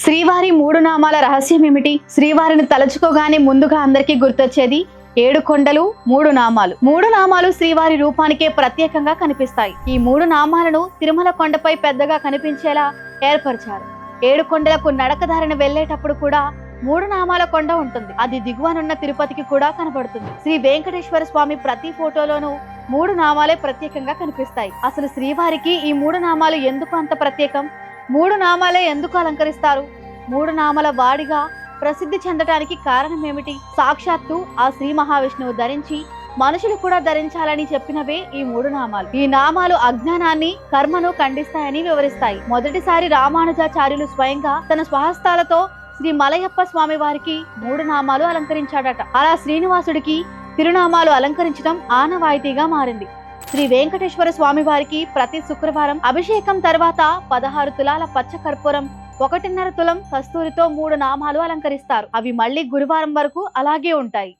శ్రీవారి మూడు నామాల రహస్యం ఏమిటి? శ్రీవారిని తలుచుకోగానే ముందుగా అందరికీ గుర్తొచ్చేది 7 కొండలు 3 నామాలు. 3 నామాలు శ్రీవారి రూపానికే ప్రత్యేకంగా కనిపిస్తాయి. ఈ 3 నామాలను తిరుమల కొండపై పెద్దగా కనిపించేలా ఏర్పరిచారు. 7 కొండలకు నడకదారిన వెళ్లేటప్పుడు కూడా 3 నామాల కొండ ఉంటుంది. అది దిగువనున్న తిరుపతికి కూడా కనబడుతుంది. శ్రీ వెంకటేశ్వర స్వామి ప్రతి ఫోటోలోనూ 3 నామాలే ప్రత్యేకంగా కనిపిస్తాయి. అసలు శ్రీవారికి ఈ 3 నామాలు ఎందుకు అంత ప్రత్యేకం? 3 నామాలే ఎందుకు అలంకరిస్తారు? 3 నామాల వాడిగా ప్రసిద్ధి చెందటానికి కారణం ఏమిటి? సాక్షాత్తు ఆ శ్రీ మహావిష్ణువు ధరించి మనుషులు కూడా ధరించాలని చెప్పినవే ఈ 3 నామాలు. ఈ నామాలు అజ్ఞానాన్ని, కర్మను ఖండిస్తాయని వివరిస్తాయి. మొదటిసారి రామానుజాచార్యులు స్వయంగా తన స్వహస్తాలతో శ్రీ మలయప్ప స్వామి వారికి 3 నామాలు అలంకరించాడట. అలా శ్రీనివాసుడికి తిరునామాలు అలంకరించడం ఆనవాయితీగా మారింది. శ్రీ వెంకటేశ్వర స్వామి వారికి ప్రతి శుక్రవారం అభిషేకం తర్వాత 16 తులాల పచ్చ కర్పూరం, 1.5 తులం కస్తూరితో 3 నామాలు అలంకరిస్తారు. అవి మళ్ళీ గురువారం వరకు అలాగే ఉంటాయి.